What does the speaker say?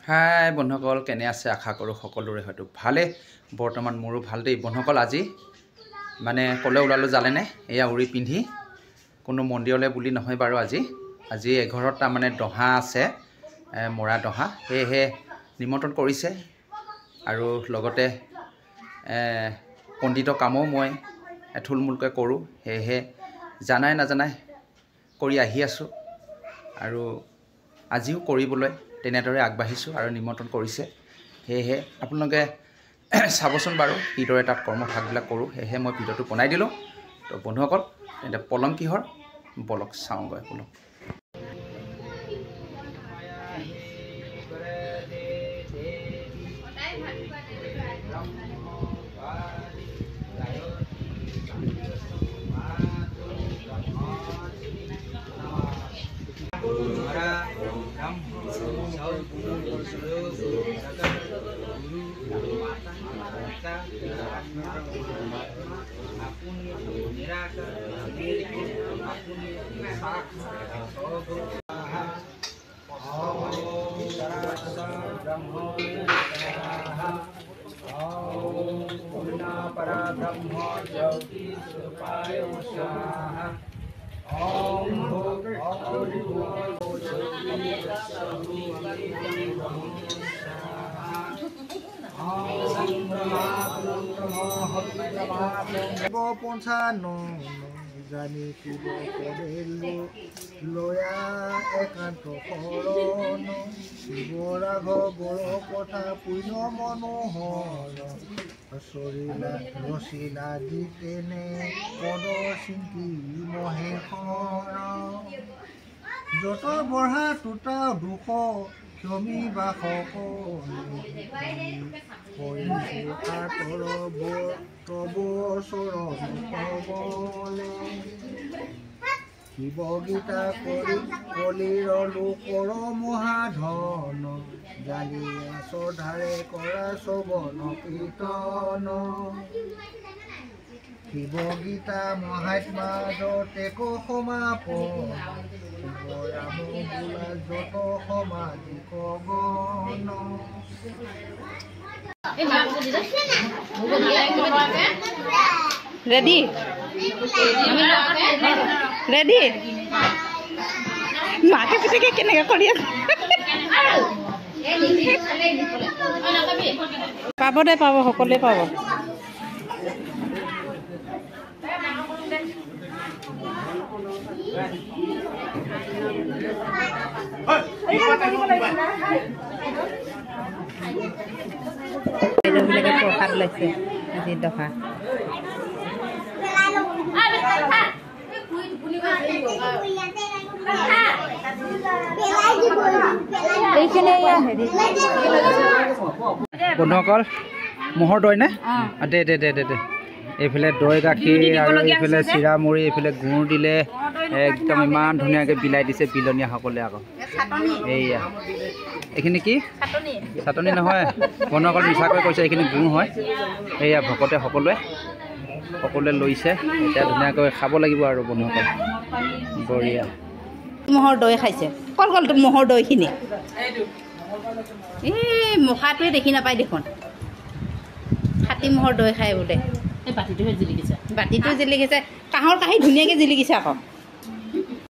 হাই বন্ধুসকল, কেনে আছে? আশা কৰোঁ সকলোৰে হয়তো ভালে। বৰ্তমান মোৰো ভাল দেই বন্ধুসকল। আজি মানে ক'লৈ ওলালোঁ জানেনে? এয়া উৰি পিন্ধি কোনো মন্দিৰলৈ বুলি নহয় বাৰু। আজি এঘৰত তাৰমানে দহা আছে, মৰা দহা, সেয়েহে নিমন্ত্ৰণ কৰিছে। আৰু লগতে পণ্ডিতৰ কামো মই থুলমূলকৈ কৰোঁ, সেয়েহে জানাই নাজানাই কৰি আহি আছোঁ। আৰু আজিও কৰিবলৈ তেনেদৰে আগবাঢ়িছোঁ আৰু নিমন্ত্ৰণ কৰিছে। সেয়েহে আপোনালোকে চাবচোন বাৰু কিদৰে তাত কৰ্মভাগবিলাক কৰোঁ। সেয়েহে মই ভিডিঅ'টো বনাই দিলোঁ। তো বন্ধুসকল, এতিয়া পলম কিহৰ বলক চাওঁগৈ বলক। জানি শিৱ কৰিলো লয়া একান্ত শৰণ, শিৱ ৰাঘৱৰ কথা পুণ্য মনোহৰ, ৰচিলা জিতেনে পদ চিন্তি মহেশৰ, যত বঢ়া তোতা দুখ ক্ষমি বা সকলৰ তব চৰণ কবলে, শিৱ গীতা কৰি কলিৰ লোকৰ মহাধন, জালি শ্ৰদ্ধাৰে কৰা শ্ৰৱণ কীৰ্তন, শিৱ গীতা মহাত্মা যতেক সমাপন, শিৱ ৰাম বোলা যত সমাধিক গণ। ৰেডি ৰেডি মাকে পিতেকে কেনেকৈ কৰি আছে? পাব দে, পাব, সকলোৱে পাব। বিলাকে প্ৰসাদ লৈছে আজি দহা। বন্ধুসকল, ম'হৰ দৈ নে? দে দে দে দে দে এইফালে দৈ গাখীৰ আৰু এইফালে চিৰা মুড়ি, এইফালে গুড় দিলে একদম ইমান ধুনীয়াকৈ বিলাই দিছে বিলনীয়াসকলে। আকৌ এইয়া এইখিনি কি চাটনি নহয় বন্ধুসকল, মিছাকৈ কৈছে, এইখিনি গুড় হয়। এইয়া ভকতে সকলোৱে লৈছে, এতিয়া ধুনীয়াকৈ খাব লাগিব আৰু বন্ধুসকল। বঢ়িয়া ম'হৰ দৈ খাইছে। ক'ত গ'ল তোৰ ম'হৰ দৈখিনি? এই মুখাটোৱে দেখি নাপায় দেখোন। খাটি ম'হৰ দৈ খাই বোলে। বাতিটো জিলিকিছে, কাঁহৰ কাঁহী ধুনীয়াকৈ জিলিকিছে আকৌ।